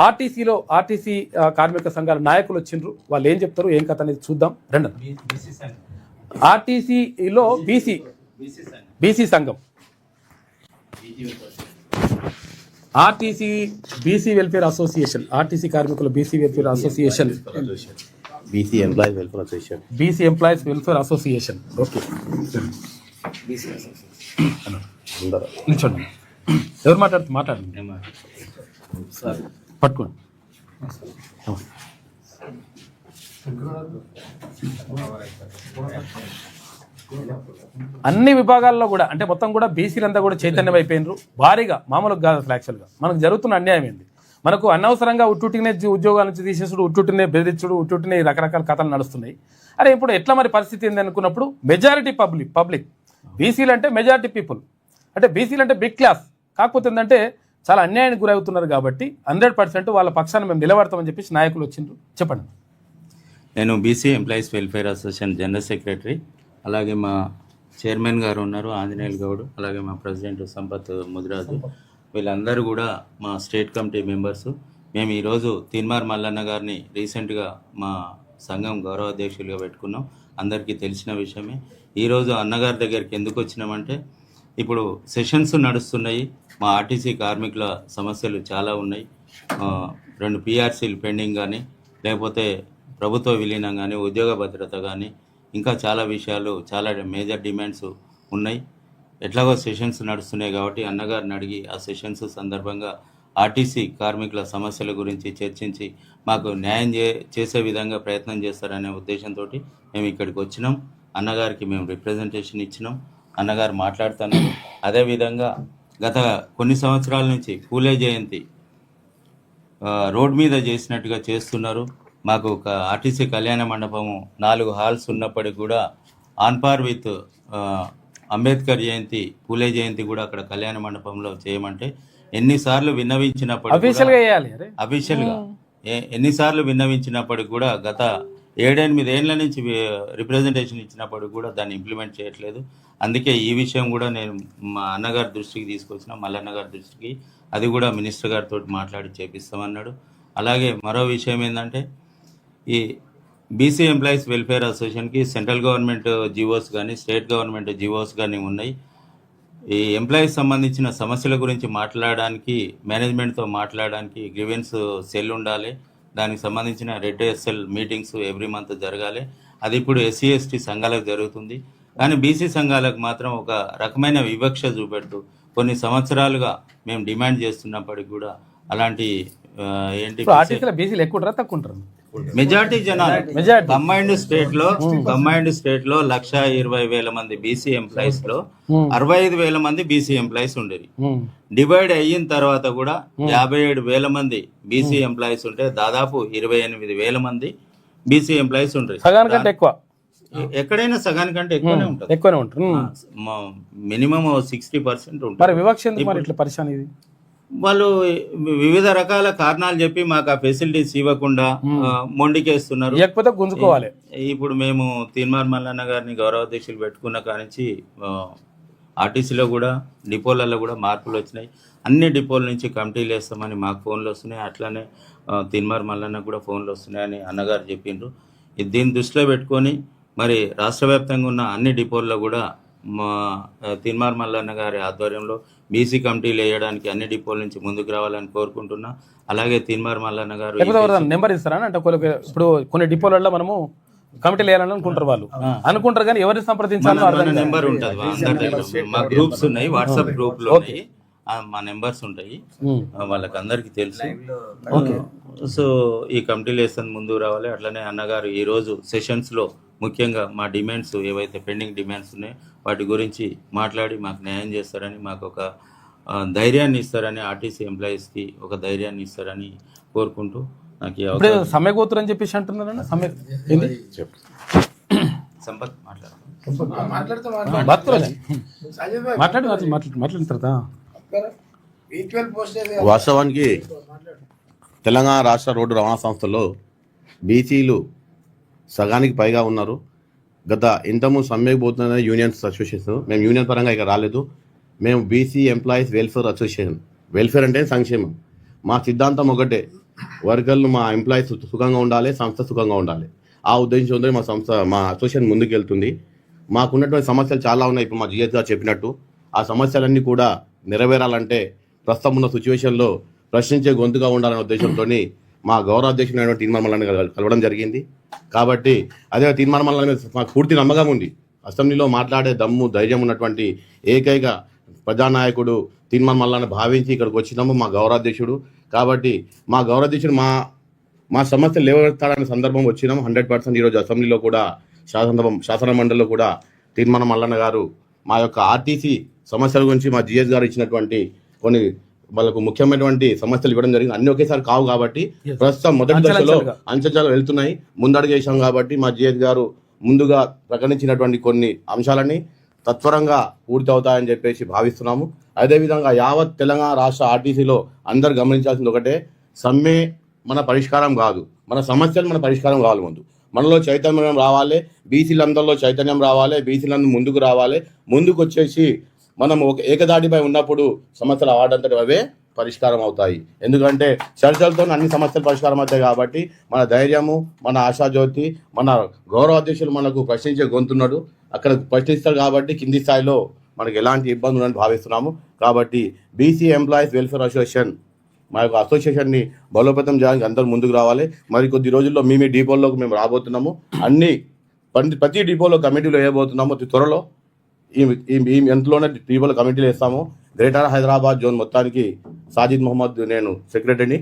RTC కార్మిక సంఘాల నాయకులు వచ్చిండ్రు, వాళ్ళు ఏం చెప్తారు ఏం కథ అనేది చూద్దాం రండి. ఆర్టీసీలో బీసీ సంఘం, RTC BC welfare association, RTC కార్మికుల BC welfare association, BC employees welfare association, BC employees welfare association. Okay నిల్చోండి. ఎవరు మాట్లాడండి పట్టుకోండి. అన్ని విభాగాల్లో కూడా అంటే మొత్తం కూడా బీసీలంతా కూడా చైతన్యం అయిపోయినరు భారీగా. మామూలుగా కాదు అసలు. యాక్చువల్గా మనకు జరుగుతున్న అన్యాయం ఏంది, మనకు అనవసరంగా ఉట్టుటినే ఉద్యోగాల నుంచి తీసేసుడు, ఉట్టుటినే బెదిరించుడు, ఉట్టుటినే రకరకాల కథలు నడుస్తున్నాయి. అరే ఇప్పుడు ఎట్లా మరి పరిస్థితి ఏంది అనుకున్నప్పుడు మెజారిటీ పబ్లిక్ బీసీలు అంటే మెజారిటీ పీపుల్ అంటే బీసీలు అంటే బిగ్ క్లాస్, కాకపోతే ఏంటంటే చాలా అన్యాయానికి గురవుతున్నారు కాబట్టి 100% వాళ్ళ పక్షాన మేము నిలబడతామని చెప్పేసి నాయకులు వచ్చిండ్రు. చెప్పండి. నేను BC employees welfare association general secretary, అలాగే మా చైర్మన్ గారు ఉన్నారు ఆంజనేయులు గౌడ్, అలాగే మా ప్రెసిడెంట్ సంపత్ ముదిరాజు, వీళ్ళందరూ కూడా మా స్టేట్ కమిటీ మెంబర్సు. మేము ఈరోజు తీన్మార్ మల్లన్న గారిని రీసెంట్గా మా సంఘం గౌరవ అధ్యక్షులుగా పెట్టుకున్నాం, అందరికీ తెలిసిన విషయమే. ఈరోజు అన్నగారి దగ్గరికి ఎందుకు వచ్చినామంటే ఇప్పుడు సెషన్స్ నడుస్తున్నాయి, మా ఆర్టీసీ కార్మికుల సమస్యలు చాలా ఉన్నాయి. 2 PRCలు పెండింగ్ కానీ, లేకపోతే ప్రభుత్వ విలీనం కానీ, ఉద్యోగ భద్రత కానీ, ఇంకా చాలా విషయాలు, చాలా మేజర్ డిమాండ్స్ ఉన్నాయి. ఎట్లాగో సెషన్స్ నడుస్తున్నాయి కాబట్టి అన్నగారిని అడిగి ఆ సెషన్స్ సందర్భంగా ఆర్టీసీ కార్మికుల సమస్యల గురించి చర్చించి మాకు న్యాయం చేసే విధంగా ప్రయత్నం చేస్తారనే ఉద్దేశంతో మేము ఇక్కడికి వచ్చినాం. అన్నగారికి మేము రిప్రజెంటేషన్ ఇచ్చినాం, అన్నగారు మాట్లాడుతున్నారు. అదేవిధంగా గత కొన్ని సంవత్సరాల నుంచి పూలే జయంతి రోడ్ మీద చేసినట్టుగా చేస్తున్నారు. మాకు ఒక ఆర్టీసీ కళ్యాణ మండపము 4 హాల్స్ ఉన్నప్పటికీ కూడా ఆన్ పార్ విత్ అంబేద్కర్ జయంతి, పూలే జయంతి కూడా అక్కడ కళ్యాణ మండపంలో చేయమంటే ఎన్నిసార్లు అఫీషియల్గా ఎన్నిసార్లు విన్నవించినప్పటికి కూడా గత 7-8 ఏళ్ల నుంచి రిప్రజెంటేషన్ ఇచ్చినప్పటికి కూడా దాన్ని ఇంప్లిమెంట్ చేయట్లేదు. అందుకే ఈ విషయం కూడా నేను మా అన్నగారి దృష్టికి తీసుకొచ్చిన, మల్లన్న గారి దృష్టికి, అది కూడా మినిస్టర్ గారితో మాట్లాడి చేపిస్తామన్నాడు. అలాగే మరో విషయం ఏంటంటే ఈ బీసీ ఎంప్లాయీస్ వెల్ఫేర్ అసోసియేషన్కి సెంట్రల్ గవర్నమెంట్ జీవోస్ కానీ, స్టేట్ గవర్నమెంట్ జీవోస్ కానీ ఉన్నాయి. ఈ ఎంప్లాయీస్ సంబంధించిన సమస్యల గురించి మాట్లాడడానికి, మేనేజ్మెంట్తో మాట్లాడడానికి గ్రీవెన్స్ సెల్ ఉండాలి. దానికి సంబంధించిన red SL meetings every month జరగాలి. అది ఇప్పుడు SC ST సంఘాలకు జరుగుతుంది. కానీ బీసీ సంఘాలకు మాత్రం ఒక రకమైన వివక్ష చూపెడుతూ కొన్ని సంవత్సరాలుగా మేము డిమాండ్ చేస్తున్నప్పటికీ కూడా అలాంటి బీసీలు ఎక్కువ తక్కువ ఉంటారు. మెజార్టీ జనాలు కంబైన్డ్ స్టేట్ లో 1,20,000 మంది బీసీ ఎంప్లాయీస్ లో 65,000 మంది బీసీ ఎంప్లాయీస్ ఉండేది. డివైడ్ అయిన తర్వాత కూడా 57,000 మంది బీసీ ఎంప్లాయీస్ ఉంటే దాదాపు 28,000 మంది బీసీ ఎంప్లాయీస్ ఉంటారు. సగానికంటే ఎక్కువ, ఎక్కడైనా సగానికంటే ఎక్కువనే ఉంటారు. మినిమం 60% ఉంటారు. వివక్ష ఇట్లా పరిశాన్ ఇది వాళ్ళు వివిధ రకాల కారణాలు చెప్పి మాకు ఆ ఫెసిలిటీస్ ఇవ్వకుండా మొండికేస్తున్నారు. లేకపోతే గుంజుకోవాలి. ఇప్పుడు మేము తీన్మార్ మల్లన్న గారిని గౌరవ అధ్యక్షులు పెట్టుకున్న కానించి ఆర్టీసీలో కూడా డిపోలలో కూడా మార్పులు వచ్చినాయి. అన్ని డిపోల నుంచి కమిటీలు వేస్తామని మాకు ఫోన్లు వస్తున్నాయి, అట్లానే తీన్మార్ మల్లన్న కూడా ఫోన్లు వస్తున్నాయని అన్నగారు చెప్పిండ్రు. దీన్ని దృష్టిలో పెట్టుకొని మరి రాష్ట్ర వ్యాప్తంగా ఉన్న అన్ని డిపోల్లో కూడా మా తీన్మార్ మల్లన్న గారి ఆధ్వర్యంలో బీసీ కమిటీలు వేయడానికి అన్ని డిపోల నుంచి ముందుకు రావాలని కోరుకుంటున్నా. అలాగే తీన్మార్ మల్లన్న గారు నెంబర్ ఇస్తారా అంటే ఇప్పుడు కొన్ని డిపోలలో మనము కమిటీలు వేయాలని అనుకుంటారు, వాళ్ళు అనుకుంటారు కానీ ఎవరిని సంప్రదించాలి నెంబర్ ఉంటుంది అందరి దగ్గర. మా గ్రూప్స్ ఉన్నాయి, వాట్సాప్ గ్రూప్ లో ఉన్నాయి, మా నెంబర్స్ ఉంటాయి, వాళ్ళకి అందరికి తెలుసు. సో ఈ కమిటీలు వేస్తాను ముందు రావాలి. అట్లనే అన్నగారు ఈరోజు సెషన్స్లో ముఖ్యంగా మా డిమాండ్స్ ఏవైతే పెండింగ్ డిమాండ్స్ ఉన్నాయో వాటి గురించి మాట్లాడి మాకు న్యాయం చేస్తారని, మాకు ఒక ధైర్యాన్ని ఇస్తారని, ఆర్టీసీ ఎంప్లాయీస్కి ఒక ధైర్యాన్ని ఇస్తారని కోరుకుంటూ నాకు సమ్మె కూతురు అని చెప్పేసి అంటున్నారన్న. సమ్మె సంపత్ మాట్లాడిన తర్వాత వాస్తవానికి తెలంగాణ రాష్ట్ర రోడ్డు రవాణా సంస్థలో బీసీలు సగానికి పైగా ఉన్నారు. గత ఇంతకుముందు సమ్మెకు పోతున్న యూనియన్స్ అసోసియేషన్, మేము యూనియన్ పరంగా ఇక రాలేదు. మేము BC employees welfare association, welfare అంటే సంక్షేమం, మా సిద్ధాంతం ఒకటే, వర్కర్లు మా ఎంప్లాయీస్ సుఖంగా ఉండాలి, సంస్థ సుఖంగా ఉండాలి. ఆ ఉద్దేశంతో మా అసోసియేషన్ ముందుకు వెళ్తుంది. మాకున్నటువంటి సమస్యలు చాలా ఉన్నాయి. ఇప్పుడు మా జిఎస్ గారు చెప్పినట్టు ఆ సమస్యలన్నీ కూడా నెరవేరాలంటే ప్రస్తుతం ఉన్న సిచ్యువేషన్లో ప్రశ్నించే గొంతుగా ఉండాలనే ఉద్దేశంతో మా గౌరవాధ్యక్షుడైన తీర్మానం మల్లన్న కలవడం జరిగింది. కాబట్టి అదే తీర్మానం మల్లన్న మీద మాకు పూర్తి నమ్మకం ఉంది. అసెంబ్లీలో మాట్లాడే దమ్ము ధైర్యం ఉన్నటువంటి ఏకైక ప్రజానాయకుడు తీర్మానం మల్లన్న భావించి ఇక్కడికి వచ్చినాము మా గౌరవాధ్యక్షుడు. కాబట్టి మా గౌరవాధ్యక్షుడు మా సమస్యలు లేవనెత్తాలనే సందర్భం వచ్చినాము. 100% ఈరోజు అసెంబ్లీలో కూడా శాసన మండలిలో కూడా తీర్మానం మల్లన్న గారు మా యొక్క ఆర్టీసీ సమస్యల గురించి మా జిఎస్ గారు ఇచ్చినటువంటి కొన్ని వాళ్ళకు ముఖ్యమైనటువంటి సమస్యలు ఇవ్వడం జరిగింది. అన్ని ఒకేసారి కావు కాబట్టి ప్రస్తుతం మొదటి దశలో అంచెలు వెళ్తున్నాయి. ముందడుగు చేశాం కాబట్టి మా జిఎస్ గారు ముందుగా ప్రకటించినటువంటి కొన్ని అంశాలని తత్వరంగా పూర్తి అవుతాయని చెప్పేసి భావిస్తున్నాము. అదేవిధంగా యావత్ తెలంగాణ రాష్ట్ర ఆర్టీసీలో అందరు గమనించాల్సింది ఒకటే, సమ్మె మన పరిష్కారం కాదు, మన సమస్యలు మన పరిష్కారం కావాలి. మనలో చైతన్యం రావాలి, బీసీలందరిలో చైతన్యం రావాలి, బీసీలందరూ ముందుకు రావాలి. ముందుకు వచ్చేసి మనం ఒక ఏకదాటిపై ఉన్నప్పుడు సమస్యలు అవాడంతటి అవే పరిష్కారం అవుతాయి. ఎందుకంటే చర్చలతో అన్ని సమస్యలు పరిష్కారం అవుతాయి. కాబట్టి మన ధైర్యము, మన ఆశాజ్యోతి, మన గౌరవ అధ్యక్షులు మనకు ప్రశ్నించే గొంతున్నాడు, అక్కడ ప్రశ్నిస్తారు. కాబట్టి కింది స్థాయిలో మనకు ఎలాంటి ఇబ్బంది ఉందని భావిస్తున్నాము. కాబట్టి బీసీ ఎంప్లాయీస్ వెల్ఫేర్ అసోసియేషన్ మా యొక్క అసోసియేషన్ని బలోపేతం చేయడానికి అందరూ ముందుకు రావాలి. మరి కొద్ది రోజుల్లో మీ డిపోల్లోకి మేము రాబోతున్నాము. ప్రతి డిపోలో కమిటీలు వేయబోతున్నాము. అతి త్వరలో ఈ ఎంతలోనే డిపోలో కమిటీలు వేస్తాము. గ్రేటర్ హైదరాబాద్ జోన్ మొత్తానికి సాజిద్ మొహమ్మద్, నేను సెక్రటరీని,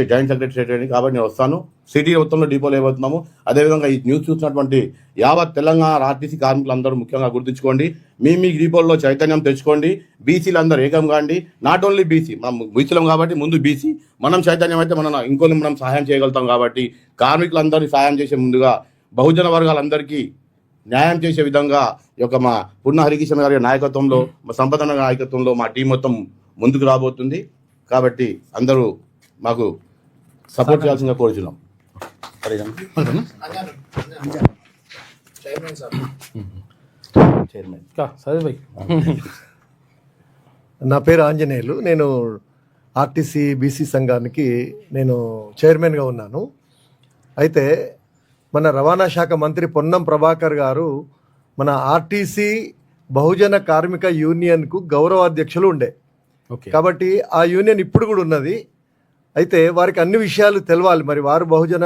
జాయింట్ సెక్రటరీని. కాబట్టి నేను వస్తాను. సిటీ మొత్తంలో డిపోలు వేయబోతున్నాము. అదేవిధంగా ఈ న్యూస్ చూసినటువంటి యావత్ తెలంగాణ ఆర్టీసీ కార్మికులందరూ ముఖ్యంగా గుర్తుంచుకోండి, మీ డిపోల్లో చైతన్యం తెచ్చుకోండి. బీసీలు అందరూ ఏకం కాండి. నాట్ ఓన్లీ బీసీ, మనం బీసీలం కాబట్టి ముందు బీసీ, మనం చైతన్యం అయితే ఇంకొన్ని మనం సహాయం చేయగలుగుతాం. కాబట్టి కార్మికులందరినీ సహాయం చేసే ముందుగా బహుజన వర్గాలందరికీ న్యాయం చేసే విధంగా ఈ యొక్క మా పున్న హరికిషన్ గారి నాయకత్వంలో, మా సంపదన నాయకత్వంలో మా టీం మొత్తం ముందుకు రాబోతుంది. కాబట్టి అందరూ మాకు సపోర్ట్ చేయాల్సిందిగా కోరుచున్నాం. నా పేరు ఆంజనేయులు. నేను ఆర్టీసీ బీసీ సంఘానికి నేను చైర్మన్గా ఉన్నాను. అయితే మన రవాణా శాఖ మంత్రి పొన్నం ప్రభాకర్ గారు మన ఆర్టీసీ బహుజన కార్మిక యూనియన్కు గౌరవాధ్యక్షులు ఉండే. కాబట్టి ఆ యూనియన్ ఇప్పుడు కూడా ఉన్నది. అయితే వారికి అన్ని విషయాలు తెలవాలి. మరి వారు బహుజన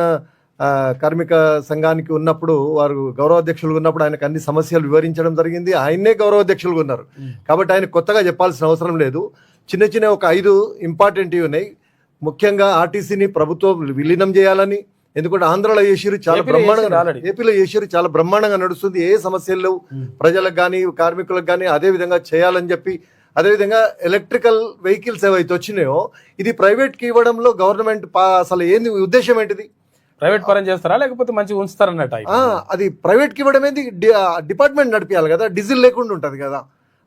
కార్మిక సంఘానికి ఉన్నప్పుడు, వారు గౌరవాధ్యక్షులుగా ఉన్నప్పుడు ఆయనకు అన్ని సమస్యలు వివరించడం జరిగింది. ఆయన్నే గౌరవాధ్యక్షులుగా ఉన్నారు. కాబట్టి ఆయన కొత్తగా చెప్పాల్సిన అవసరం లేదు. చిన్న ఒక 5 ఇంపార్టెంట్ ఉన్నాయి. ముఖ్యంగా ఆర్టీసీని ప్రభుత్వం విలీనం చేయాలని, ఎందుకంటే ఆంధ్రలో చేసిరు చాలా బ్రహ్మాండంగా, ఏపీలో చేసిరు చాలా బ్రహ్మాండంగా నడుస్తుంది. ఏ సమస్యలు లేవు ప్రజలకు కానీ కార్మికులకు కానీ. అదే విధంగా చేయాలని చెప్పి, అదేవిధంగా ఎలక్ట్రికల్ వెహికల్స్ ఏవైతే వచ్చినాయో ఇది ప్రైవేట్కి ఇవ్వడంలో గవర్నమెంట్ అసలు ఏంది ఉద్దేశం ఏంటిది? ప్రైవేట్ పరం చేస్తారా లేకపోతే మంచిగా ఉంచుతారన్నట్టు? అది ప్రైవేట్కి ఇవ్వడం ఏంది? డిపార్ట్మెంట్ నడిపించాలి కదా, డీజిల్ లేకుండా ఉంటుంది కదా,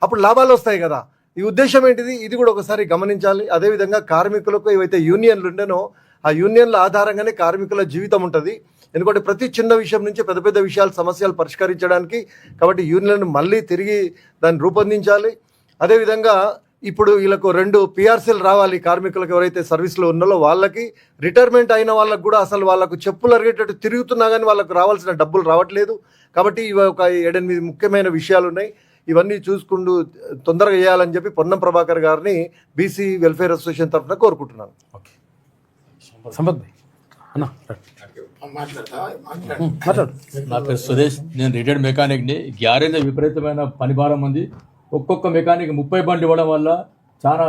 అప్పుడు లాభాలు వస్తాయి కదా. ఈ ఉద్దేశం ఏంటిది? ఇది కూడా ఒకసారి గమనించాలి. అదేవిధంగా కార్మికులకు ఏవైతే యూనియన్లు ఉండేనో ఆ యూనియన్ల ఆధారంగానే కార్మికుల జీవితం ఉంటుంది. ఎందుకంటే ప్రతి చిన్న విషయం నుంచి పెద్ద పెద్ద విషయాలు సమస్యలు పరిష్కరించడానికి. కాబట్టి యూనియన్లను మళ్ళీ తిరిగి దాన్ని రూపొందించాలి. అదేవిధంగా ఇప్పుడు వీళ్ళకు 2 పిఆర్సీలు రావాలి. కార్మికులకు ఎవరైతే సర్వీస్లో ఉన్నారో వాళ్ళకి, రిటైర్మెంట్ అయిన వాళ్ళకు కూడా అసలు వాళ్ళకు చెప్పులు అరిగేటట్టు తిరుగుతున్నా కానీ వాళ్ళకు రావాల్సిన డబ్బులు రావట్లేదు. కాబట్టి ఇవి ఒక 7-8 ముఖ్యమైన విషయాలు ఉన్నాయి. ఇవన్నీ చూసుకుంటూ తొందరగా చేయాలని చెప్పి పొన్నం ప్రభాకర్ గారిని బీసీ వెల్ఫేర్ అసోసియేషన్ తరఫున కోరుకుంటున్నాను. నా పేరు సురేష్, నేను రిటైర్డ్ మెకానిక్ని. గ్యారేజ్ విపరీతమైన పనిభారం ఉంది. ఒక్కొక్క మెకానిక్ 30 బండ్లు ఇవ్వడం వల్ల చాలా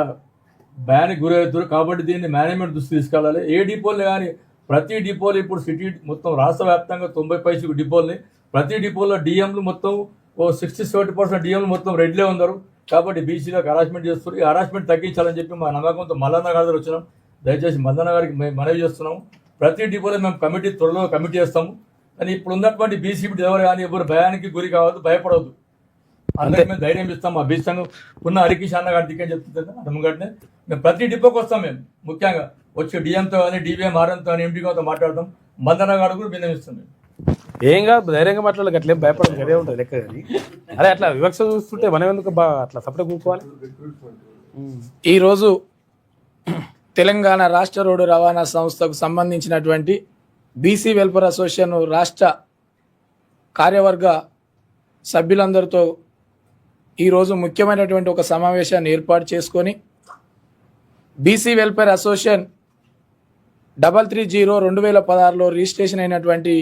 భయానికి గురవుతారు. కాబట్టి దీన్ని మేనేజ్మెంట్ దృష్టి తీసుకెళ్ళాలి. ఏ డిపోలు కానీ ప్రతి డిపోలు ఇప్పుడు సిటీ మొత్తం రాష్ట్ర వ్యాప్తంగా 90 పైసలు డిపోల్ని, ప్రతి డిపోలో డిఎంలు మొత్తం 60-70% డిఎంలు మొత్తం రెడ్లే ఉన్నారు. కాబట్టి బీసీలకు హరాస్మెంట్ చేస్తారు. ఈ హరాస్మెంట్ తగ్గించాలని చెప్పి మా నమ్మకంతో మల్లన్న గారి దగ్గర వచ్చినాం. దయచేసి మల్లన్న గారికి మేము మనవి చేస్తున్నాము. ప్రతి డిపోలో మేము త్వరలో కమిటీ చేస్తాము. కానీ ఇప్పుడు ఉన్నటువంటి బీసీ ఎవరు కానీ ఎవరు భయానికి గురి కావద్దు, భయపడవద్దు. అందరికీ మేము ధైర్యం ఇస్తాం. మా బీసీ సంఘం ఉన్న హరికిష్ అన్న గారి దిక్కని చెప్తుంది అమ్మగంటనే మేము ప్రతి డిపోకి వస్తాం. మేము ముఖ్యంగా వచ్చి డిఎంతో కానీ డిబిఎం ఆర్ఎంతో కానీ ఎంపీతో మాట్లాడతాం. మల్లన్న గారు కూడా విన్నవిస్తాం. ఏం కాదు, ధైర్యంగా మాట్లాడాలి. అట్లేం భయపడదు, గదే ఉంటుంది లెక్క. కానీ అరే అట్లా వివక్ష చూస్తుంటే మనం ఎందుకు అట్లా సపరేట్ కూర్చోవాలి? ఈరోజు తెలంగాణ రాష్ట్ర రోడ్డు రవాణా సంస్థకు సంబంధించినటువంటి బీసీ వెల్ఫేర్ అసోసియేషన్ రాష్ట్ర కార్యవర్గ సభ్యులందరితో ఈరోజు ముఖ్యమైనటువంటి ఒక సమావేశాన్ని ఏర్పాటు చేసుకొని బీసీ వెల్ఫేర్ అసోసియేషన్ 330/2016లో రిజిస్ట్రేషన్ అయినటువంటి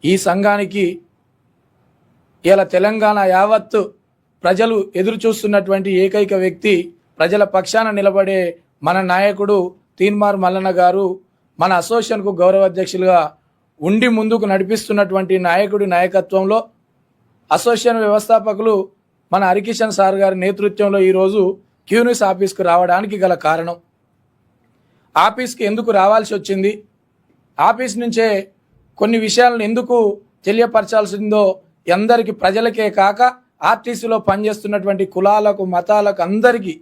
ఈ సంఘానికి ఇలా తెలంగాణ యావత్తు ప్రజలు ఎదురు చూస్తున్నటువంటి ఏకైక వ్యక్తి, ప్రజల పక్షాన నిలబడే మన నాయకుడు తీన్మార్ మల్లన్న గారు మన అసోసియేషన్కు గౌరవ అధ్యక్షులుగా ఉండి ముందుకు నడిపిస్తున్నటువంటి నాయకుడి నాయకత్వంలో అసోసియేషన్ వ్యవస్థాపకులు మన హరికిషన్ సార్ గారి నేతృత్వంలో ఈరోజు క్యూనిస్ ఆఫీస్కు రావడానికి గల కారణం, ఆఫీస్కి ఎందుకు రావాల్సి వచ్చింది, ఆఫీస్ నుంచే కొన్ని విషయాలను ఎందుకు తెలియపరచాల్సిందో అందరికీ ప్రజలకే కాక ఆర్టీసీలో పనిచేస్తున్నటువంటి కులాలకు మతాలకు అందరికీ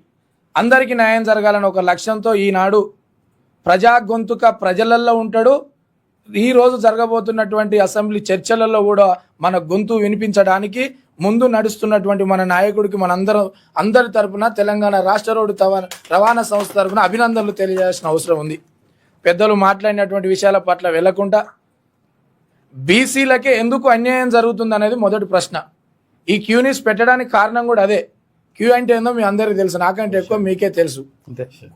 న్యాయం జరగాలని ఒక లక్ష్యంతో ఈనాడు ప్రజా గొంతుక ప్రజలల్లో ఉంటాడు. ఈరోజు జరగబోతున్నటువంటి అసెంబ్లీ చర్చలలో కూడా మన గొంతు వినిపించడానికి ముందు నడుస్తున్నటువంటి మన నాయకుడికి అందరి తరపున తెలంగాణ రాష్ట్ర రోడ్డు రవాణా సంస్థ తరపున అభినందనలు తెలియజేయాల్సిన అవసరం ఉంది. పెద్దలు మాట్లాడినటువంటి విషయాల పట్ల వెళ్లకుండా బీసీలకే ఎందుకు అన్యాయం జరుగుతుంది అనేది మొదటి ప్రశ్న. ఈ క్యూనిస్ పెట్టడానికి కారణం కూడా అదే. క్యూ అంటే ఏందో మీ అందరికీ తెలుసు, నాకంటే ఎక్కువ మీకే తెలుసు.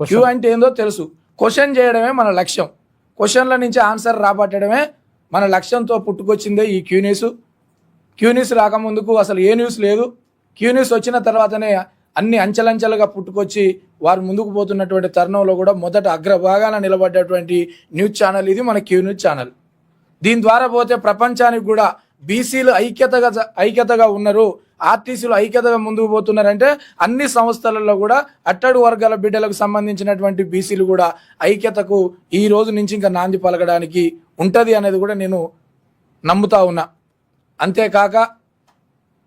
క్యూ అంటే ఏందో తెలుసు. క్వశ్చన్ చేయడమే మన లక్ష్యం, క్వశ్చన్ల నుంచి ఆన్సర్ రాబట్టడమే మన లక్ష్యంతో పుట్టుకొచ్చిందే ఈ క్యూనిస్ రాకముందుకు అసలు ఏ న్యూస్ లేదు. క్యూనిస్ వచ్చిన తర్వాతనే అన్ని అంచెలంచెలుగా పుట్టుకొచ్చి వారు ముందుకు పోతున్నటువంటి తరుణంలో కూడా మొదట అగ్రభాగాన నిలబడ్డటువంటి న్యూస్ ఛానల్ ఇది మన క్యూనిస్ ఛానల్. దీని ద్వారా పోతే ప్రపంచానికి కూడా బీసీలు ఐక్యతగా ఉన్నారు, ఆర్టీసీలు ఐక్యతగా ముందుకు పోతున్నారంటే అన్ని సంస్థలలో కూడా అట్టడు వర్గాల బిడ్డలకు సంబంధించినటువంటి బీసీలు కూడా ఐక్యతకు ఈ రోజు నుంచి ఇంకా నాంది పలకడానికి ఉంటుంది అనేది కూడా నేను నమ్ముతా ఉన్నా. అంతేకాక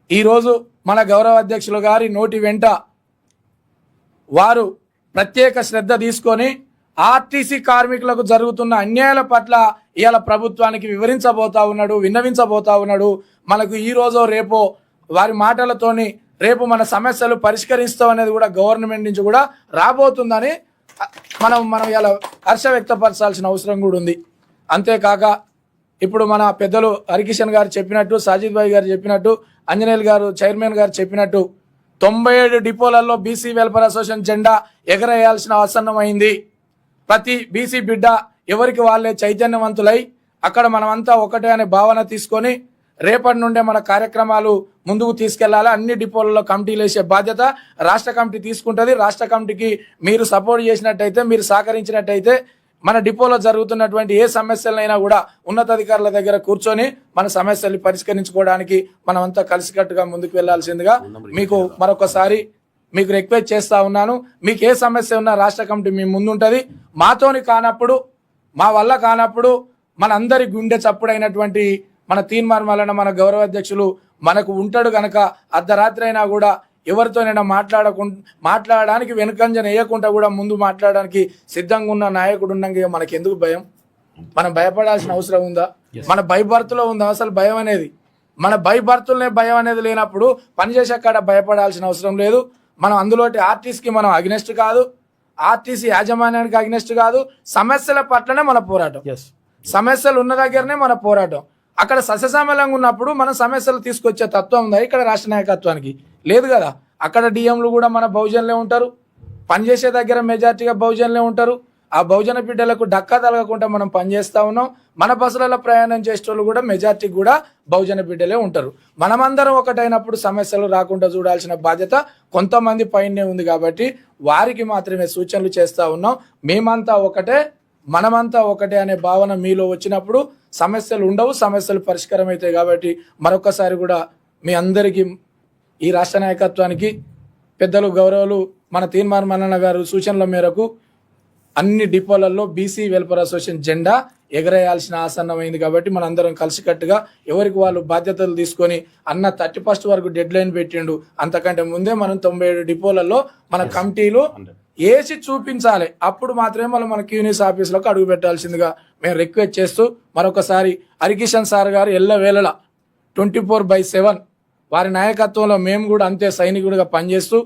ఈరోజు మన గౌరవ అధ్యక్షులు గారి నోటి వెంట వారు ప్రత్యేక శ్రద్ధ తీసుకొని ఆర్టీసీ కార్మికులకు జరుగుతున్న అన్యాయాల పట్ల ఇవాళ ప్రభుత్వానికి విన్నవించబోతా ఉన్నాడు. మనకు ఈ రోజో రేపో వారి మాటలతోని రేపు మన సమస్యలు పరిష్కరిస్తాం అనేది కూడా గవర్నమెంట్ నుంచి కూడా రాబోతుందని మనం ఇలా హర్ష వ్యక్తపరచాల్సిన అవసరం కూడా ఉంది. అంతేకాక ఇప్పుడు మన పెద్దలు హరికిషన్ గారు చెప్పినట్టు, సాజిద్ భాయ్ గారు చెప్పినట్టు, అంజనేయులు గారు చైర్మన్ గారు చెప్పినట్టు 97 డిపోలలో బీసీ వెల్ఫేర్ అసోసియేషన్ జెండా ఎగరేయాల్సిన ఆసన్నమైంది. ప్రతి బీసీ బిడ్డ ఎవరికి వాళ్ళే చైతన్యవంతులై అక్కడ మనమంతా ఒకటే అనే భావన తీసుకొని రేపటి నుండే మన కార్యక్రమాలు ముందుకు తీసుకెళ్లాలి. అన్ని డిపోలలో కమిటీలు వేసే బాధ్యత రాష్ట్ర కమిటీ తీసుకుంటుంది. రాష్ట్ర కమిటీకి మీరు సపోర్ట్ చేసినట్టయితే, మీరు సహకరించినట్టయితే మన డిపోలో జరుగుతున్నటువంటి ఏ సమస్యలైనా కూడా ఉన్నతాధికారుల దగ్గర కూర్చొని మన సమస్యలు పరిష్కరించుకోవడానికి మనమంతా కలిసికట్టుగా ముందుకు వెళ్లాల్సిందిగా మీకు మరొకసారి రిక్వెస్ట్ చేస్తా ఉన్నాను. మీకు ఏ సమస్య ఉన్నా రాష్ట్ర కమిటీ మీ ముందుంటది. మాతోని కానప్పుడు, మా వల్ల కానప్పుడు మన అందరి గుండె చప్పుడైనటువంటి మన తీన్మార్ మల్లన్న మన గౌరవ అధ్యక్షులు మనకు ఉంటాడు కనుక అర్ధరాత్రి అయినా కూడా ఎవరితోనైనా మాట్లాడడానికి వెనుకంజన వేయకుండా కూడా ముందు మాట్లాడడానికి సిద్ధంగా ఉన్న నాయకుడు ఉన్నాక మనకి ఎందుకు భయం? మనం భయపడాల్సిన అవసరం ఉందా? మన బైబర్త్లో ఉందా అసలు భయం అనేది? మన బైబర్త్లనే భయం అనేది లేనప్పుడు పనిచేసే కాడ భయపడాల్సిన అవసరం లేదు. మనం అందులోటి ఆర్టీసీకి మనం అగ్నెస్ట్ కాదు, ఆర్టీసీ యాజమాన్యానికి అగ్నెస్ట్ కాదు. సమస్యల పట్లనే మన పోరాటం, సమస్యలు ఉన్న దగ్గరనే మన పోరాటం. అక్కడ సస్యశ్యామలంగా ఉన్నప్పుడు మన సమస్యలు తీసుకొచ్చే తత్వం ఉందా ఇక్కడ రాష్ట్ర నాయకత్వానికి? లేదు కదా. అక్కడ డిఎంలు కూడా మన బహుజనులే ఉంటారు, పనిచేసే దగ్గర మెజార్టీగా బహుజనులే ఉంటారు. ఆ బహుజన బిడ్డలకు డక్కా తలగకుండా మనం పనిచేస్తా ఉన్నాం. మన బస్సులలో ప్రయాణం చేసేటోళ్ళు కూడా మెజార్టీ కూడా బహుజన బిడ్డలే ఉంటారు. మనమందరం ఒకటైనప్పుడు సమస్యలు రాకుండా చూడాల్సిన బాధ్యత కొంతమంది పైనే ఉంది కాబట్టి వారికి మాత్రమే సూచనలు చేస్తా ఉన్నాం. మేమంతా ఒకటే, మనమంతా ఒకటే అనే భావన మీలో వచ్చినప్పుడు సమస్యలు ఉండవు, సమస్యలు పరిష్కారం అవుతాయి. కాబట్టి మరొకసారి కూడా మీ అందరికీ, ఈ రాష్ట్ర నాయకత్వానికి, పెద్దలు గౌరవులు మన తీన్మార్ మల్లన్న గారు సూచనల మేరకు అన్ని డిపోలలో బీసీ వెల్ఫేర్ అసోసియేషన్ జెండా ఎగరేయాల్సిన ఆసన్నమైంది. కాబట్టి మనందరం కలిసికట్టుగా ఎవరికి వాళ్ళు బాధ్యతలు తీసుకొని 31 వరకు డెడ్ లైన్ పెట్టిండు. అంతకంటే ముందే మనం 97 డిపోలలో మన కమిటీలు వేసి చూపించాలి. అప్పుడు మాత్రమే మన క్యూనిస్ ఆఫీసులకు అడుగు పెట్టాల్సిందిగా మేము రిక్వెస్ట్ చేస్తూ మరొకసారి హరికిషన్ సార్ గారు ఎల్లవేళలా 24/7 వారి నాయకత్వంలో మేము కూడా అంతే సైనికుడిగా పనిచేస్తూ,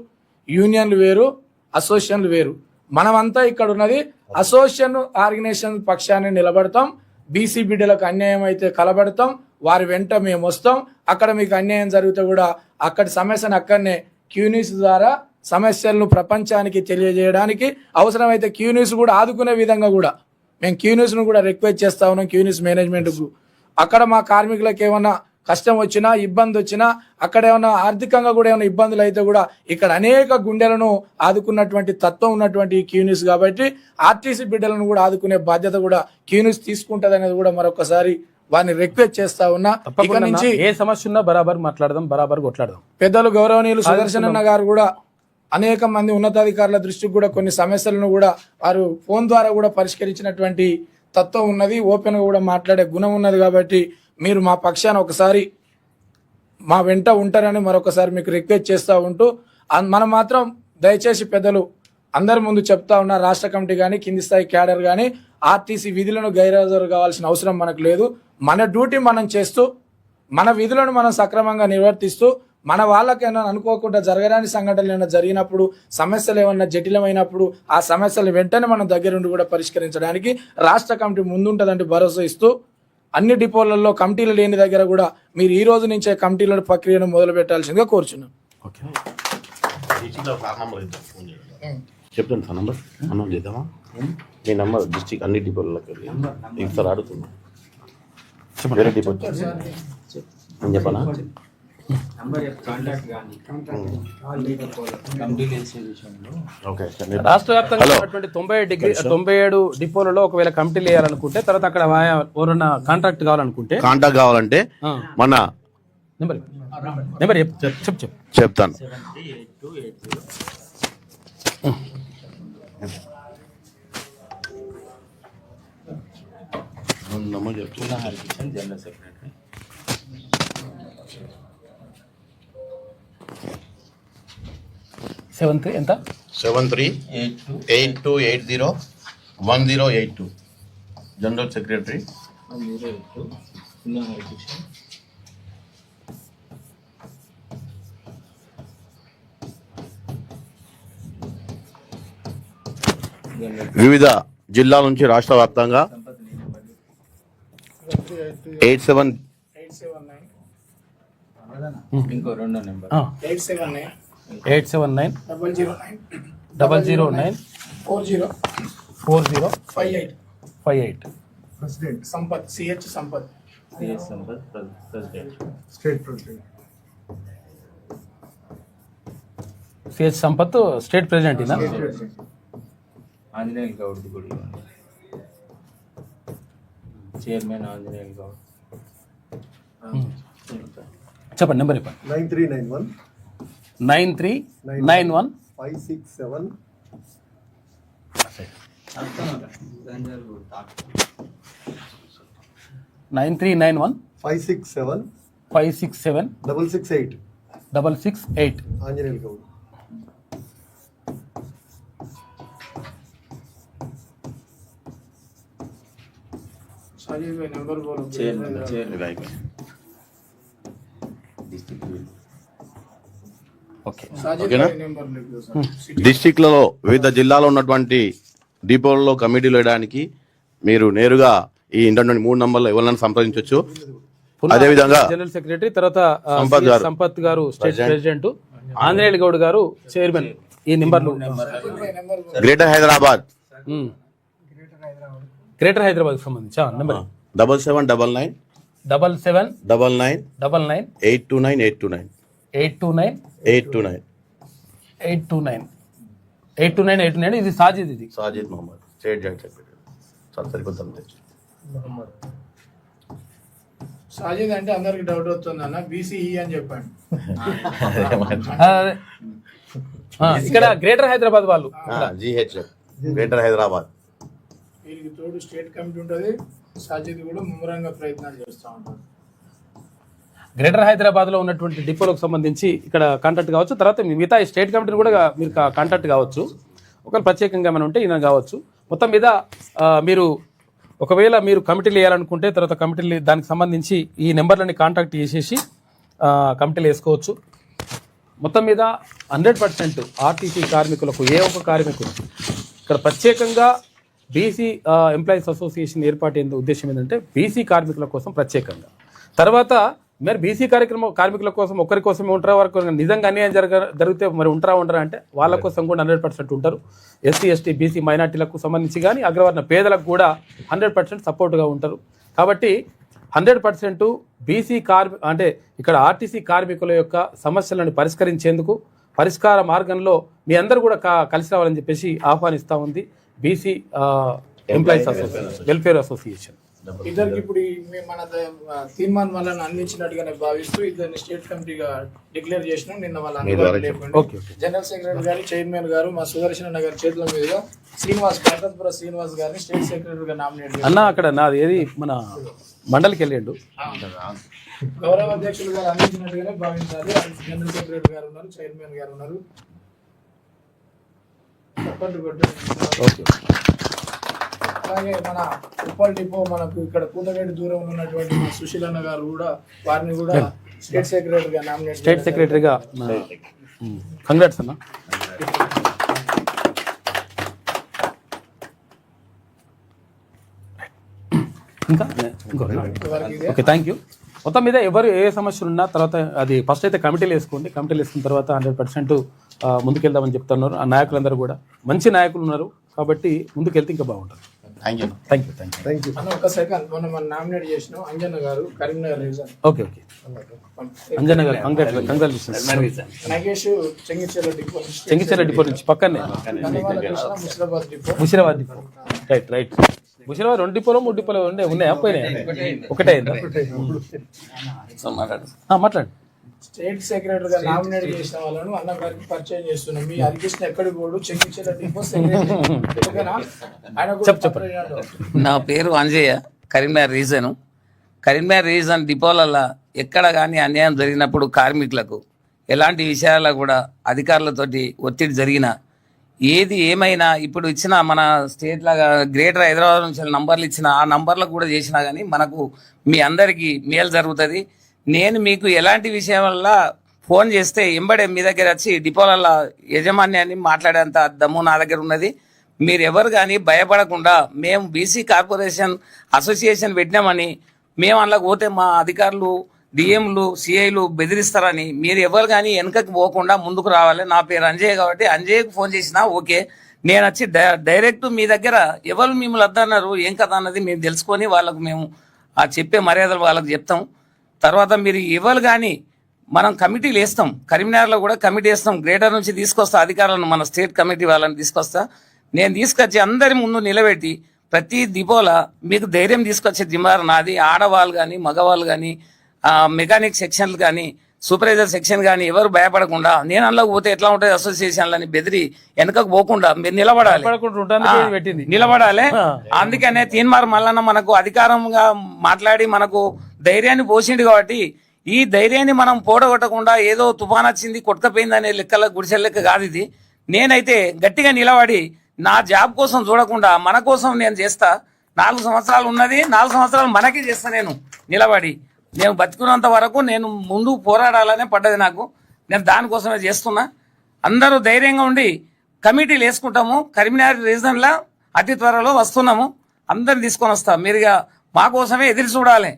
యూనియన్లు వేరు, అసోసియేషన్లు వేరు, మనమంతా ఇక్కడ ఉన్నది అసోసియేషన్ ఆర్గనైజేషన్ పక్షాన్ని నిలబడతాం. బీసీ బిడ్డలకు అన్యాయం అయితే కలబడతాం, వారి వెంట మేము వస్తాం. అక్కడ మీకు అన్యాయం జరిగితే కూడా అక్కడి సమస్యను అక్కడనే క్యూన్యూస్ ద్వారా సమస్యలను ప్రపంచానికి తెలియజేయడానికి, అవసరమైతే క్యూన్యూస్ కూడా ఆదుకునే విధంగా కూడా మేము క్యూన్యూస్ను కూడా రిక్వెస్ట్ చేస్తా ఉన్నాం. క్యూన్యూస్ మేనేజ్మెంట్కు అక్కడ మా కార్మికులకు ఏమన్నా కష్టం వచ్చినా, ఇబ్బంది వచ్చినా, అక్కడ ఏమైనా ఆర్థికంగా కూడా ఏమైనా ఇబ్బందులు అయితే కూడా ఇక్కడ అనేక గుండెలను ఆదుకున్నటువంటి తత్వం ఉన్నటువంటి క్యూన్యూస్ కాబట్టి ఆర్టీసీ బిడ్డలను కూడా ఆదుకునే బాధ్యత కూడా క్యూన్యూస్ తీసుకుంటది అనేది కూడా మరొకసారి వారిని రిక్వెస్ట్ చేస్తా ఉన్నా. ఇక నుంచి ఏ సమస్య ఉన్నా బరాబర్ మాట్లాడదాం, బరాబర్ కొట్లాడదాం. పెద్దలు గౌరవనీయులు సుదర్శనన్న గారు కూడా అనేక మంది ఉన్నతాధికారుల దృష్టికి కూడా కొన్ని సమస్యలను కూడా వారు ఫోన్ ద్వారా కూడా పరిష్కరించినటువంటి తత్వం ఉన్నది, ఓపెన్గా కూడా మాట్లాడే గుణం ఉన్నది. కాబట్టి మీరు మా పక్షాన ఒకసారి మా వెంట ఉంటారని మరొకసారి మీకు రిక్వెస్ట్ చేస్తూ ఉంటూ, మనం మాత్రం దయచేసి పెద్దలు అందరి ముందు చెప్తా ఉన్నా, రాష్ట్ర కమిటీ కానీ కింది స్థాయి క్యాడర్ కానీ ఆర్టీసీ విధులను గైర్హాజరు కావాల్సిన అవసరం మనకు లేదు. మన డ్యూటీ మనం చేస్తూ, మన విధులను మనం సక్రమంగా నిర్వర్తిస్తూ, మన వాళ్ళకైనా అనుకోకుండా జరగరాని సంఘటనలు ఏమైనా జరిగినప్పుడు, సమస్యలు ఏమన్నా జటిలమైనప్పుడు ఆ సమస్యలు వెంటనే మనం దగ్గరుండి కూడా పరిష్కరించడానికి రాష్ట్ర కమిటీ ముందుంటుందంటే భరోసా ఇస్తూ, అన్ని డిపోలలో కమిటీలు లేని దగ్గర కూడా మీరు ఈ రోజు నుంచే కమిటీల ప్రక్రియను మొదలు పెట్టాల్సిందిగా కోరుచున్నాం. చెప్తాను సార్ నంబర్ అన్నం చేద్దామా? మీ నంబర్ డిస్ట్రిక్ట్ అన్ని డిపోలకి సార్ అడుగుతున్నా. వేరే డిపో అని చెప్పనా? Okay sir. రాష్ట్ర వ్యాప్తంగా ఉన్నటువంటి 97 డిపోలలో ఒకవేళ కమిటీలు వేయాలనుకుంటే, తర్వాత అక్కడ ఎవరన్నా కాంట్రాక్ట్ కావాలనుకుంటే, కాంటాక్ట్ కావాలంటే మన నెంబర్ చెప్తాను. నంబర్ చెప్తున్నా. జనరల్ సెక్రటరీ 73 ఎంత 7382801082 జనరల్ సెక్రటరీ. వివిధ జిల్లాల నుంచి రాష్ట్ర వ్యాప్తంగా 87 ఇంకో రెండో number 879 009 4058 Sampath CH Sampath president. CH Sampath state president. Anjaneyulu Goud గుడి చైర్మన్ ఆంజనేయులు గౌడ్. చెప్పండి నెంబర్ చెప్పండి. 9391 9391 567 9391 567 567 668 668 ఆంజనేయులు గౌడ్. ఓకే. డిస్టిక్లలో వివిధ జిల్లాలో ఉన్నటువంటి డిపోలలో కమిటీలు వేయడానికి మీరు నేరుగా ఈ ఇంటర్నెట్ 3 నంబర్లో ఎవరైనా సంప్రదించవచ్చు. అదేవిధంగా జనరల్ సెక్రటరీ, తర్వాత గారు. సంపత్ గారు స్టేట్ ప్రెసిడెంట్, ఆంజనేయులు గౌడ్ గారు చైర్మన్. ఈ నెంబర్లు గ్రేటర్ హైదరాబాద్ గ్రేటర్ హైదరాబాద్ కి సంబంధించి నెంబర్ 7799 99 829 829 829. ఇది సాజిద్, ఇది Sajid Mohammed state joint secretary. సరికొద్దాం సాజిద్ అంటే అందరికి డౌట్ వస్తుంది అన్న, బీసీఈ అని చెప్పండి. ఇక్కడ గ్రేటర్ హైదరాబాద్ వాళ్ళు జిహెచ్ గ్రేటర్ హైదరాబాద్. వీరికి తోడు స్టేట్ కమిటీ ఉంటుంది. సాజిద్ కూడా ముమ్మరంగా ప్రయత్నాలు చేస్తూ ఉంటారు. గ్రేటర్ హైదరాబాద్ లో ఉన్నటువంటి డిపోలకు సంబంధించి ఇక్కడ కాంటాక్ట్ కావచ్చు. తర్వాత మిగతా స్టేట్ కమిటీని కూడా మీరు కాంటాక్ట్ కావచ్చు. ఒకవేళ ప్రత్యేకంగా ఏమైనా ఉంటే ఈయన కావచ్చు. మొత్తం మీద మీరు ఒకవేళ మీరు కమిటీలు వేయాలనుకుంటే, తర్వాత కమిటీలు దానికి సంబంధించి ఈ నెంబర్లని కాంటాక్ట్ చేసేసి కమిటీలు వేసుకోవచ్చు. మొత్తం మీద 100% ఆర్టీసీ కార్మికులకు, ఏ ఒక్క కార్మికులు ఇక్కడ ప్రత్యేకంగా బీసీ ఎంప్లాయీస్ అసోసియేషన్ ఏర్పాటు ఉద్దేశం ఏంటంటే బీసీ కార్మికుల కోసం ప్రత్యేకంగా. తర్వాత మరి బీసీ కార్మికుల కోసం ఒక్కరి కోసమే ఉంటారా, వారికి నిజంగా అన్యాయం జరిగితే మరి ఉండరా అంటే వాళ్ళ కోసం కూడా 100% ఉంటారు. ఎస్సీ ఎస్టీ బీసీ మైనార్టీలకు సంబంధించి కానీ అగ్రవర్ణ పేదలకు కూడా 100% సపోర్ట్గా ఉంటారు. కాబట్టి 100% బీసీ అంటే ఇక్కడ ఆర్టీసీ కార్మికుల యొక్క సమస్యలను పరిష్కరించేందుకు పరిష్కార మార్గంలో మీ అందరూ కూడా కలిసి రావాలని చెప్పేసి ఆహ్వానిస్తూ ఉంది BC employees association welfare association. ఇద్దరికి ఇప్పుడు మన తీర్మానం వాళ్ళని అందించినట్టుగానే భావిస్తూ ఇద్దరిని స్టేట్ కమిటీగా డిక్లేర్ చేసినాం. నిన్న వాళ్ళ జనరల్ సెక్రటరీ గారు, చైర్మన్ గారు, మా సుదర్శన్ అన్న గారి చేతుల మీదుగా శ్రీనివాస్ గారిని స్టేట్ సెక్రటరీగా నామినేట్ అన్న. అక్కడ నాది ఏది మన మండలికి వెళ్ళిండు. గౌరవ అధ్యక్షులు గారు అందించినట్టుగానే భావించాలి. జనరల్ సెక్రటరీ గారు ఉన్నారు, చైర్మన్ గారు ఉన్నారు. ఓకే. అలాగే మన ఉప్పల్ డిపో మనకు ఇక్కడ కూతగడ్డి దూరం ఉన్నటువంటి మా సుశీల్ అన్న గారు కూడా వారిని కూడా స్టేట్ సెక్రటరీగా నామినేట్ స్టేట్ సెక్రటరీగా కంగ్రాట్స్ అన్న. ఇంకా ఓకే, థ్యాంక్ యూ. మొత్తం మీద ఎవరు ఏ సమస్యలు ఉన్నా తర్వాత అది ఫస్ట్ అయితే కమిటీలు వేసుకోండి. కమిటీలు వేసుకున్న తర్వాత 100% ముందుకెళ్దామని చెప్తున్నారు. ఆ నాయకులందరూ కూడా మంచి నాయకులు ఉన్నారు కాబట్టి ముందుకెళ్తే ఇంకా బాగుంటుంది. Thank you. ఒక సెకండ్, మనం నామినేట్ చేసినాం అంజన్న గారు, కరీంనగర్ రీజన్. ఓకే. అంజన్న గారు కంగ్రాచులేషన్స్. నగేష్ చెంగిచెర్ల డిపో నుంచి పక్కనే ముషిరాబాద్ డిపో. రైట్. ముషిరాబాద్ 2 డిపోలో 3 డిపోలో ఉన్నాయా? పోయినాయి, ఒకటే అయిందా? మాట్లాడండి. స్టేట్ సెక్రటరీగా నామినేట్ చేసిన వాళ్ళను అన్న గారికి పరిచయం చేస్తున్నాం. మీ హరికృష్ణ ఎక్కడికి పోడు, చెంగిచెర్ల డిపో సెక్రటరీ. నా పేరు అంజయ్య, కరీంనగర్ రీజన్ డిపోలలో ఎక్కడ కానీ అన్యాయం జరిగినప్పుడు కార్మికులకు ఎలాంటి విషయాల్లో కూడా అధికారులతోటి ఒత్తిడి జరిగిన ఏది ఏమైనా ఇప్పుడు ఇచ్చిన మన స్టేట్ లాగా గ్రేటర్ హైదరాబాద్ నుంచి నంబర్లు ఇచ్చిన ఆ నంబర్లకు కూడా చేసినా కానీ మనకు మీ అందరికీ మేలు జరుగుతుంది. నేను మీకు ఎలాంటి విషయం వల్ల ఫోన్ చేస్తే ఎంబడే మీ దగ్గర వచ్చి డిపోలలో యజమాన్యాన్ని మాట్లాడేంత దమ్ము నా దగ్గర ఉన్నది. మీరు ఎవరు కానీ భయపడకుండా మేము బీసీ కార్పొరేషన్ అసోసియేషన్ పెట్టినామని మేము అందులోకి పోతే మా అధికారులు డిఎంలు సిఐలు బెదిరిస్తారని మీరు ఎవరు కానీ వెనకకి పోకుండా ముందుకు రావాలి. నా పేరు అంజయ్య కాబట్టి అంజయ్యకు ఫోన్ చేసినా ఓకే, నేను వచ్చి డైరెక్ట్ మీ దగ్గర ఎవరు మిమ్మల్ని వద్దన్నారు ఏం కదా అన్నది మేము తెలుసుకొని వాళ్ళకు మేము ఆ చెప్పే మర్యాదలు వాళ్ళకి చెప్తాం. తర్వాత మీరు ఎవరు కానీ మనం కమిటీలు వేస్తాం, కరీంనగర్లో కూడా కమిటీ వేస్తాం. గ్రేటర్ నుంచి తీసుకొస్తా అధికారులను, మన స్టేట్ కమిటీ వాళ్ళని తీసుకొస్తా. నేను తీసుకొచ్చి అందరి ముందు నిలబెట్టి ప్రతి డిపోలా మీకు ధైర్యం తీసుకొచ్చే దిమారు నాది. ఆడవాళ్ళు కానీ మగవాళ్ళు కానీ మెకానిక్ సెక్షన్లు కానీ సూపర్వైజర్ సెక్షన్ కానీ ఎవరు భయపడకుండా నేను అందులోకి పోతే ఎట్లా ఉంటుంది అసోసియేషన్లని బెదిరి వెనకకు పోకుండా మీరు నిలబడాలి. అందుకనే తీన్మార్ మల్లన్న మనకు అధికారంగా మాట్లాడి మనకు ధైర్యాన్ని పోసిండు కాబట్టి ఈ ధైర్యాన్ని మనం పోడగొట్టకుండా ఏదో తుఫాన్ వచ్చింది కొట్టుకపోయిందనే లెక్కల గుడిసెల లెక్క కాదు ఇది. నేనైతే గట్టిగా నిలబడి నా జాబ్ కోసం చూడకుండా మన కోసం నేను చేస్తా. 4 సంవత్సరాలు ఉన్నది, 4 సంవత్సరాలు మనకి చేస్తా. నేను నిలబడి నేను బతుకున్నంత వరకు నేను ముందు పోరాడాలనే పడ్డది నాకు. నేను దానికోసమే చేస్తున్నా. అందరూ ధైర్యంగా ఉండి కమిటీలు వేసుకుంటాము. కరీంనగర్ రీజన్లో అతి త్వరలో వస్తున్నాము. అందరిని తీసుకొని వస్తాం. మీరుగా మా కోసమే ఎదురు చూడాలి.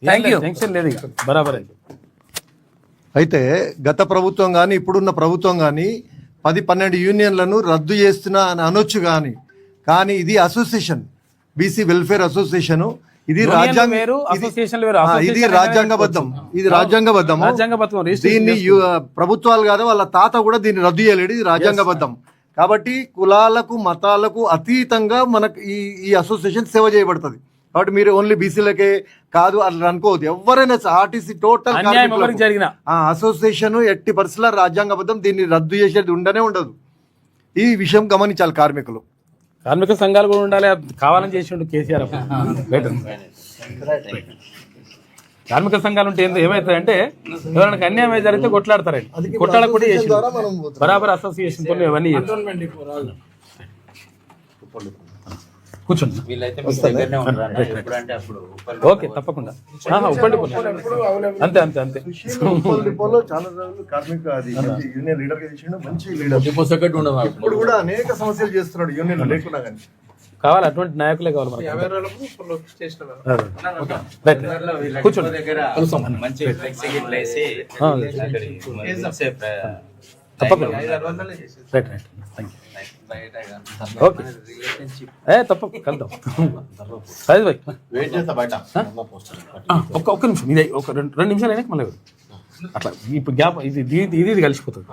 Thank you. అయితే గత ప్రభుత్వం కానీ ఇప్పుడున్న ప్రభుత్వం కానీ 10-12 యూనియన్లను రద్దు చేస్తున్నా అని అనొచ్చు. కానీ ఇది అసోసియేషన్, బీసీ వెల్ఫేర్ అసోసియేషన్. ఇది రాజ్యాంగబద్ధం. దీన్ని ప్రభుత్వాలు కాదు, వాళ్ళ తాత కూడా దీన్ని రద్దు చేయలేడు. ఇది రాజ్యాంగబద్ధం. కాబట్టి కులాలకు మతాలకు అతీతంగా మనకు ఈ అసోసియేషన్ సేవ చేయబడుతుంది. కాబట్టి మీరు ఓన్లీ బీసీలకే కాదు అట్లా అనుకోవద్దు. ఎవరైనా ఆర్టీసీ టోటల్ అసోసియేషన్ ఎట్టి పరిస్థితుల్లో రాజ్యాంగబద్ధం. దీన్ని రద్దు చేసేది ఉండదు. ఈ విషయం గమనించాలి కార్మికులు. కార్మిక సంఘాలు కూడా ఉండాలి. కావాలని చేసిండు కేసీఆర్. కార్మిక సంఘాలు ఉంటే ఏమవుతాయంటే ఎవరైనా అన్యాయం జరిగితే కొట్లాడతారండి. కొట్లాడ కూడా చేసి బరాబర్ అసోసియేషన్ తో ఇవన్నీ కూర్చోండి. ఓకే, తప్పకుండా. అంతే ఇప్పుడు కూడా అనేక సమస్యలు చేస్తున్నాడు యూనియన్ లేకున్నా కానీ. కావాలి, అటువంటి నాయకులే కావాలి మనకు. Right, right. కూర్చోండి. మంచి ఫ్లెక్సీ గిట్ల వేసి తప్పకుండా. Right, right. Thank you. Okay. తప్ప కలుద్దాం. సైజ్ భాయ్ వెయిట్ చేస్తా బయట ఒక్క నిమిషం, ఇది ఒక రెండు నిమిషాలు అయినా మళ్ళీ అట్లా ఇప్పుడు గ్యాప్ ఇది కలిసిపోతుంది.